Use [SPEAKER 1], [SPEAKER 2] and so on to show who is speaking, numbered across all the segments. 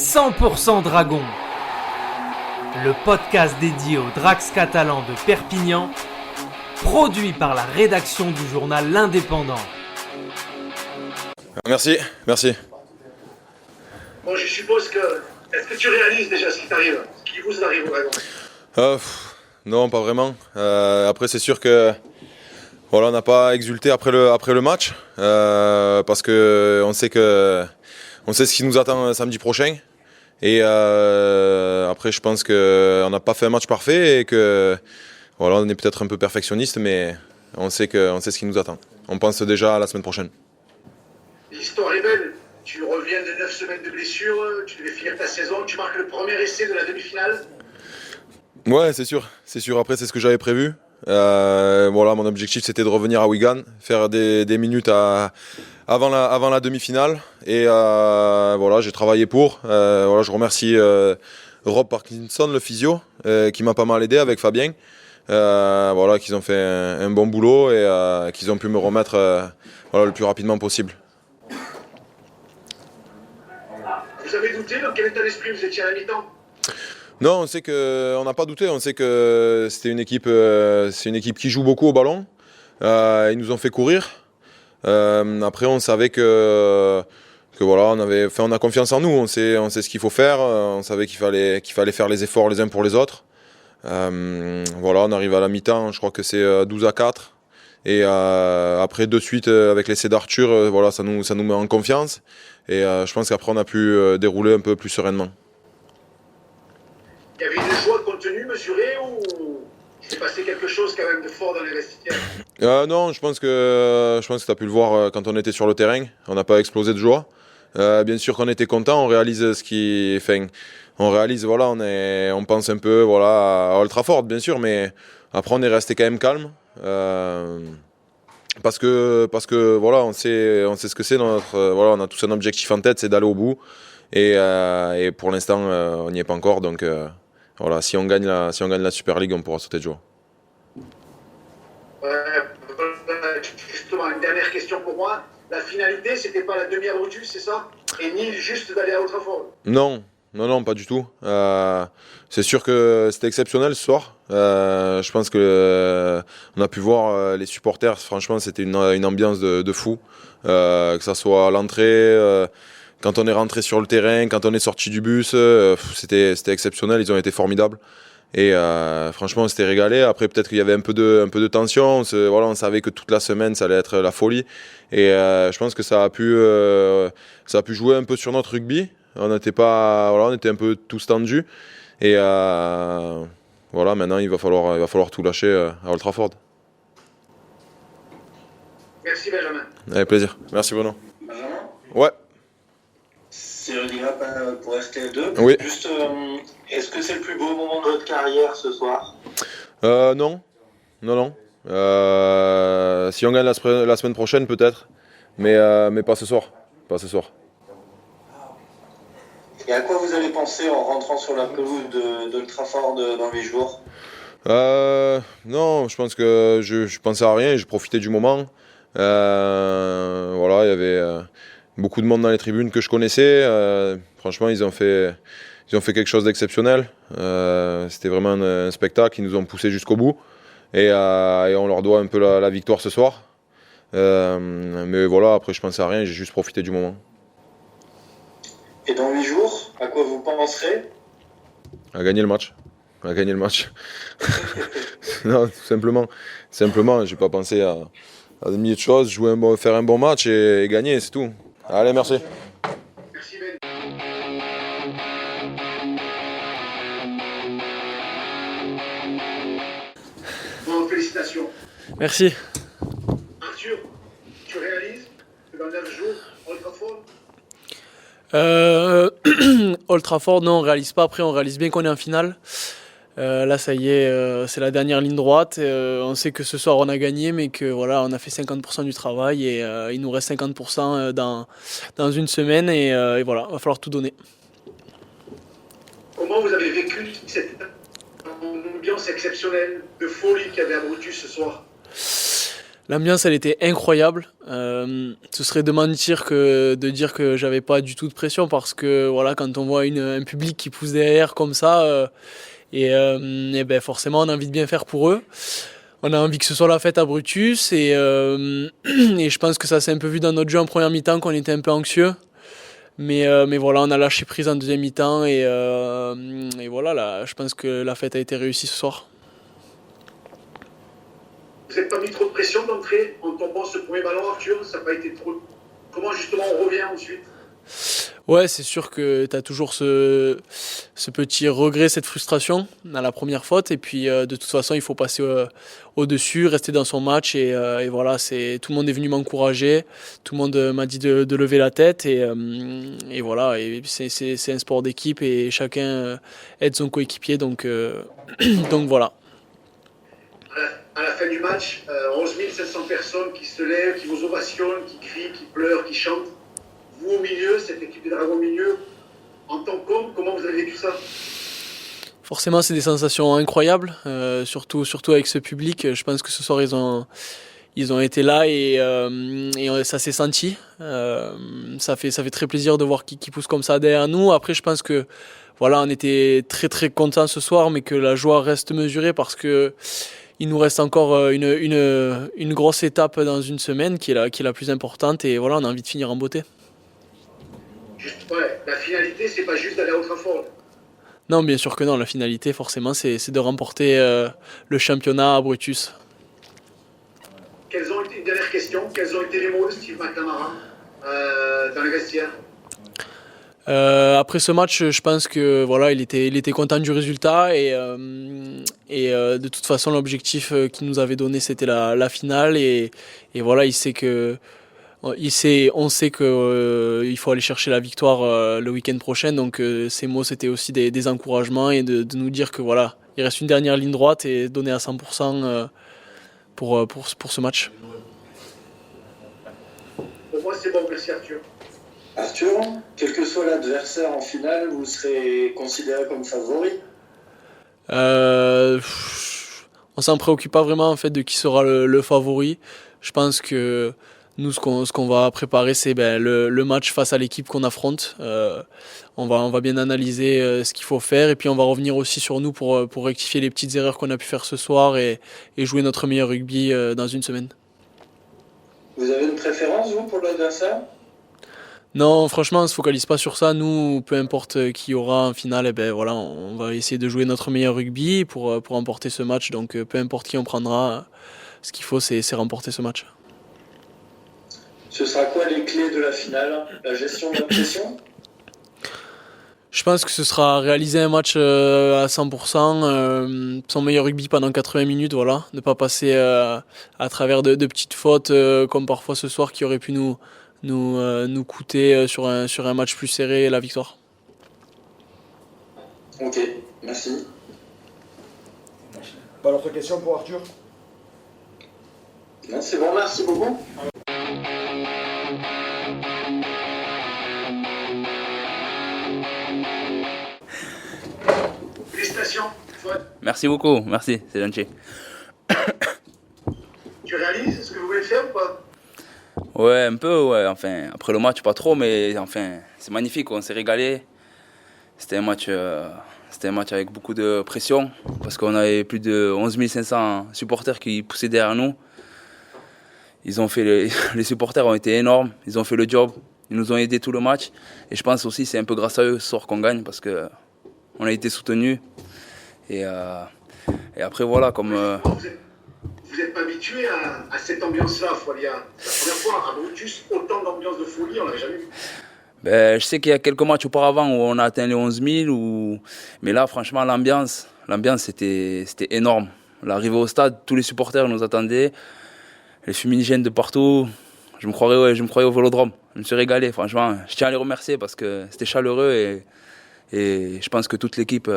[SPEAKER 1] 100% Dragon, le podcast dédié aux Drax catalans de Perpignan, produit par la rédaction du journal L'Indépendant.
[SPEAKER 2] Merci.
[SPEAKER 3] Bon, je suppose que... Est-ce que tu réalises déjà ce qui t'arrive, ce qui vous arrive au Dragon?
[SPEAKER 2] Non, pas vraiment. Après, c'est sûr que voilà, on n'a pas exulté après le match parce que on sait ce qui nous attend samedi prochain. Et après, je pense qu'on n'a pas fait un match parfait et que voilà, on est peut-être un peu perfectionniste, mais on sait ce qui nous attend. On pense déjà à la semaine prochaine.
[SPEAKER 3] L'histoire est belle. Tu reviens de 9 semaines de blessure, tu devais finir ta saison, tu marques le premier essai de la demi-finale.
[SPEAKER 2] Ouais, c'est sûr. Après, c'est ce que j'avais prévu. Voilà, mon objectif, c'était de revenir à Wigan, faire des minutes avant la demi-finale. Et voilà, j'ai travaillé pour. Voilà, je remercie Rob Parkinson, le physio, qui m'a pas mal aidé avec Fabien. Voilà, qu'ils ont fait un bon boulot et qu'ils ont pu me remettre voilà, le plus rapidement possible.
[SPEAKER 3] Vous avez douté dans quel état d'esprit vous étiez à la mi-temps?
[SPEAKER 2] Non, on n'a pas douté. On sait que c'était une équipe qui joue beaucoup au ballon. Ils nous ont fait courir. Après, on savait que voilà, on a confiance en nous. On sait ce qu'il faut faire. On savait qu'il fallait faire les efforts les uns pour les autres. Voilà, on arrive à la mi-temps. Je crois que c'est 12-4. Et après, de suite, avec l'essai d'Arthur, voilà, ça nous met en confiance. Et je pense qu'après, on a pu dérouler un peu plus sereinement.
[SPEAKER 3] Il y avait une joie contenue, mesurée, ou il s'est passé quelque chose quand même de fort dans les vestiaires?
[SPEAKER 2] Non, je pense que tu as pu le voir quand on était sur le terrain. On n'a pas explosé de joie. Bien sûr qu'on était content. On réalise voilà, on pense un peu voilà à Old Trafford, bien sûr, mais après on est resté quand même calme. Parce que voilà, on sait ce que c'est voilà, on a tous un objectif en tête, c'est d'aller au bout. Et pour l'instant, on n'y est pas encore. Donc voilà, si on gagne la Super League, on pourra sauter de joie.
[SPEAKER 3] Justement, une dernière question pour moi. La finalité, c'était pas la demi à Brutus, c'est ça? Et ni juste d'aller à Old Trafford?
[SPEAKER 2] Non, pas du tout. C'est sûr que c'était exceptionnel ce soir. Je pense que on a pu voir les supporters. Franchement, c'était une ambiance de fou. Que ça soit à l'entrée, quand on est rentré sur le terrain, quand on est sorti du bus, c'était exceptionnel. Ils ont été formidables. Et franchement, on s'était régalé. Après, peut-être qu'il y avait un peu de tension. On savait que toute la semaine, ça allait être la folie. Et je pense que ça a pu jouer un peu sur notre rugby. On était un peu tous tendus. Et voilà, maintenant, il va falloir tout lâcher à Old Trafford.
[SPEAKER 3] Merci Benjamin.
[SPEAKER 2] Avec plaisir. Merci Bruno.
[SPEAKER 4] Benjamin?
[SPEAKER 2] Ouais.
[SPEAKER 4] C'est Rudy Rapp pour RTL2.
[SPEAKER 2] Oui.
[SPEAKER 4] Juste, est-ce que c'est le plus beau moment de votre carrière ce soir?
[SPEAKER 2] Non. Si on gagne la semaine prochaine, peut-être. Mais pas ce soir.
[SPEAKER 4] Et à quoi vous avez pensé en rentrant sur la pelouse de Trafford dans 8 jours?
[SPEAKER 2] Non, je pense que je pensais à rien. Je profitais du moment. Voilà, il y avait beaucoup de monde dans les tribunes que je connaissais. Franchement, ils ont fait quelque chose d'exceptionnel. C'était vraiment un spectacle. Ils nous ont poussé jusqu'au bout. Et on leur doit un peu la victoire ce soir. Mais voilà, après je pensais à rien, j'ai juste profité du moment.
[SPEAKER 4] Et dans 8 jours, à quoi vous penserez?
[SPEAKER 2] À gagner le match. Non, tout simplement, j'ai pas pensé à des milliers de choses, faire un bon match et gagner, c'est tout. Allez, merci.
[SPEAKER 3] Merci Ben. Bon, félicitations.
[SPEAKER 5] Merci.
[SPEAKER 3] Arthur, tu réalises que dans 9 jours, Old Trafford?
[SPEAKER 5] Old Trafford, non, on réalise pas. Après, on réalise bien qu'on est en finale. Là, ça y est, c'est la dernière ligne droite. On sait que ce soir, on a gagné, mais que voilà, on a fait 50% du travail et il nous reste 50% dans une semaine. Et voilà, il va falloir tout donner.
[SPEAKER 3] Comment vous avez vécu cette ambiance exceptionnelle de folie qu'il y avait à Brutus ce soir?
[SPEAKER 5] L'ambiance, elle était incroyable. Ce serait de mentir que de dire que j'avais pas du tout de pression parce que voilà, quand on voit un public qui pousse derrière comme ça, et ben forcément, on a envie de bien faire pour eux. On a envie que ce soit la fête à Brutus et je pense que ça s'est un peu vu dans notre jeu en première mi-temps qu'on était un peu anxieux. Mais voilà, on a lâché prise en deuxième mi-temps et voilà, là, je pense que la fête a été réussie ce soir.
[SPEAKER 3] Vous n'avez pas mis trop de pression d'entrée en tombant ce premier ballon, Arthur? Ça n'a pas été trop. Comment justement on revient ensuite?
[SPEAKER 5] Ouais, c'est sûr que tu as toujours ce petit regret, cette frustration à la première faute. Et puis de toute façon, il faut passer au-dessus, rester dans son match. Et voilà, tout le monde est venu m'encourager. Tout le monde m'a dit de lever la tête. Et voilà, et c'est un sport d'équipe et chacun aide son coéquipier. Donc, donc voilà.
[SPEAKER 3] À la fin du match, 11 500 personnes qui se lèvent, qui vous ovationnent, qui crient, qui pleurent, qui chantent. Vous au milieu, cette équipe des Dragons au milieu, en tant qu'homme, comment vous avez vécu ça?
[SPEAKER 5] Forcément, c'est des sensations incroyables, surtout avec ce public. Je pense que ce soir, ils ont été là et ça s'est senti. Ça fait très plaisir de voir qui pousse comme ça derrière nous. Après, je pense que voilà, on était très très contents ce soir, mais que la joie reste mesurée parce que il nous reste encore une grosse étape dans une semaine qui est la plus importante et voilà, on a envie de finir en beauté.
[SPEAKER 3] Ouais, la finalité, c'est pas juste d'aller à Old Trafford.
[SPEAKER 5] Non, bien sûr que non. La finalité, forcément, c'est de remporter le championnat à Brutus.
[SPEAKER 3] Une dernière question, quels ont été les mots de Steve McNamara dans les vestiaires?
[SPEAKER 5] Après ce match, je pense que voilà, il était content du résultat et de toute façon, l'objectif qu'il nous avait donné, c'était la finale et voilà, on sait que il faut aller chercher la victoire le week-end prochain. Donc ces mots, c'était aussi des encouragements et de nous dire que voilà, il reste une dernière ligne droite et donner à 100% pour ce match.
[SPEAKER 3] Pour moi, c'est bon, merci Arthur.
[SPEAKER 4] Arthur, quel que soit l'adversaire en finale, vous serez considéré comme favori?
[SPEAKER 5] On s'en préoccupe pas vraiment en fait de qui sera le favori. Je pense que nous, ce qu'on va préparer, c'est le match face à l'équipe qu'on affronte. On va bien analyser ce qu'il faut faire et puis on va revenir aussi sur nous pour rectifier les petites erreurs qu'on a pu faire ce soir et jouer notre meilleur rugby dans une semaine.
[SPEAKER 4] Vous avez une préférence, vous, pour l'adversaire?
[SPEAKER 5] Non, franchement, on ne se focalise pas sur ça. Nous, peu importe qui y aura en finale, voilà, on va essayer de jouer notre meilleur rugby pour remporter ce match. Donc peu importe qui on prendra, ce qu'il faut, c'est remporter ce match.
[SPEAKER 4] Ce sera quoi les clés de la finale? La gestion de la pression?
[SPEAKER 5] Je pense que ce sera réaliser un match à 100%, son meilleur rugby pendant 80 minutes, voilà. Ne pas passer à travers de petites fautes comme parfois ce soir qui auraient pu nous coûter sur un match plus serré la victoire.
[SPEAKER 4] Ok, merci.
[SPEAKER 6] Pas d'autres questions pour Arthur?
[SPEAKER 4] Non, c'est bon, merci beaucoup.
[SPEAKER 3] Félicitations, Fouad.
[SPEAKER 7] Merci beaucoup, merci, c'est gentil.
[SPEAKER 3] Tu réalises ce que vous voulez faire ou pas?
[SPEAKER 7] Ouais, un peu, ouais, enfin, après le match, pas trop, mais enfin, c'est magnifique, on s'est régalé. C'était un match avec beaucoup de pression, parce qu'on avait plus de 11 500 supporters qui poussaient derrière nous. Les supporters ont été énormes, ils ont fait le job, ils nous ont aidés tout le match. Et je pense aussi que c'est un peu grâce à eux ce soir qu'on gagne, parce qu'on a été soutenus. Et après, voilà, comme...
[SPEAKER 3] Vous n'êtes pas habitué à cette ambiance-là, Foualia. C'est la première fois à Brutus, autant d'ambiance de folie, on l'avait jamais vu.
[SPEAKER 7] Je sais qu'il y a quelques matchs auparavant où on a atteint les 11 000, mais là, franchement, l'ambiance c'était énorme. L'arrivée au stade, tous les supporters nous attendaient, les fumigènes de partout. Je me croyais au Vélodrome. Je me suis régalé, franchement. Je tiens à les remercier parce que c'était chaleureux et je pense que toute l'équipe...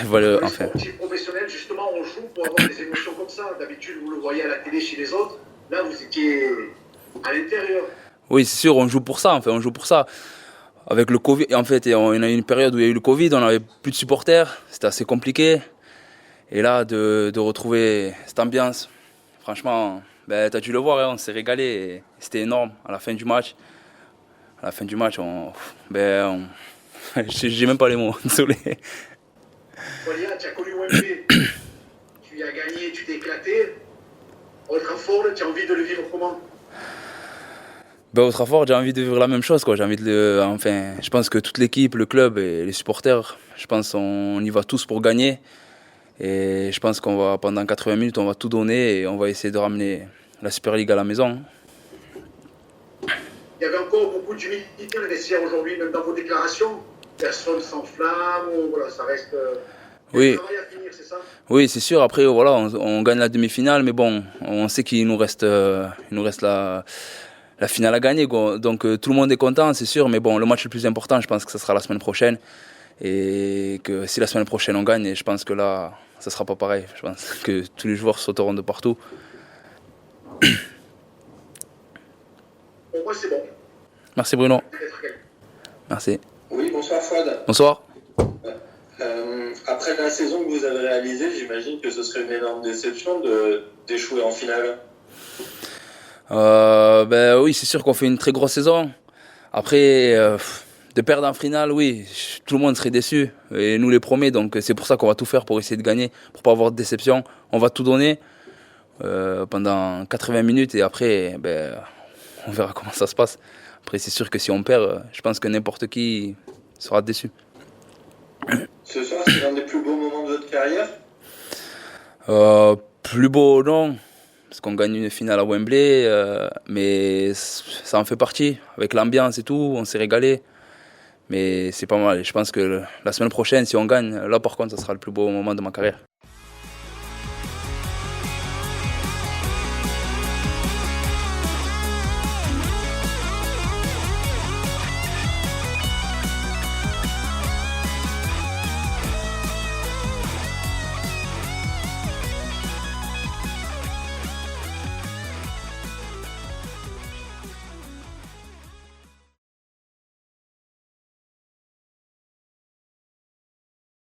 [SPEAKER 3] Voilà, enfin. Les sportifs professionnels, justement, on joue pour avoir des émotions comme ça. D'habitude, vous le voyez à la télé chez les autres. Là, vous étiez à l'intérieur.
[SPEAKER 7] Oui, c'est sûr, on joue pour ça. On joue pour ça. Avec le Covid, en fait, on a eu une période où il y a eu le Covid, on n'avait plus de supporters. C'était assez compliqué. Et là, de retrouver cette ambiance, franchement, tu as dû le voir, hein, on s'est régalé. Et c'était énorme à la fin du match. À la fin du match, j'ai même pas les mots, désolé.
[SPEAKER 3] Folia, tu as connu Wembley, tu y as gagné, tu t'es éclaté. Old Trafford, tu as envie de le vivre comment?
[SPEAKER 7] Au Trafford, j'ai envie de vivre la même chose, quoi. Je pense que toute l'équipe, le club et les supporters, je pense qu'on y va tous pour gagner. Et je pense qu'on va, pendant 80 minutes, on va tout donner et on va essayer de ramener la Super League à la maison.
[SPEAKER 3] Il y avait encore beaucoup d'humilité dans le vestiaire aujourd'hui, même dans vos déclarations. Personne s'enflamme, voilà, ça reste
[SPEAKER 7] Oui.
[SPEAKER 3] un travail à finir, c'est ça?
[SPEAKER 7] Oui, c'est sûr. Après, voilà, on gagne la demi-finale, mais bon, on sait qu'il nous reste la finale à gagner, quoi. Donc tout le monde est content, c'est sûr. Mais bon, le match le plus important, je pense que ce sera la semaine prochaine. Et que si la semaine prochaine on gagne, je pense que là, ça ne sera pas pareil. Je pense que tous les joueurs sauteront de partout.
[SPEAKER 3] Pour moi, c'est bon.
[SPEAKER 7] Merci Bruno. Merci.
[SPEAKER 4] Oui, bonsoir Fouad.
[SPEAKER 7] Bonsoir.
[SPEAKER 4] Après la saison que vous avez réalisée, j'imagine que ce serait une énorme déception d'échouer en finale.
[SPEAKER 7] Oui, c'est sûr qu'on fait une très grosse saison. Après, de perdre en finale, oui, tout le monde serait déçu. Et nous les premiers, donc c'est pour ça qu'on va tout faire pour essayer de gagner, pour pas avoir de déception. On va tout donner pendant 80 minutes et après, on verra comment ça se passe. Après, c'est sûr que si on perd, je pense que n'importe qui sera déçu.
[SPEAKER 4] Ce soir, c'est l'un des plus beaux moments de votre carrière?
[SPEAKER 7] Plus beau, non, parce qu'on gagne une finale à Wembley, mais ça en fait partie. Avec l'ambiance et tout, on s'est régalé. Mais c'est pas mal. Je pense que la semaine prochaine, si on gagne, là par contre, ça sera le plus beau moment de ma carrière.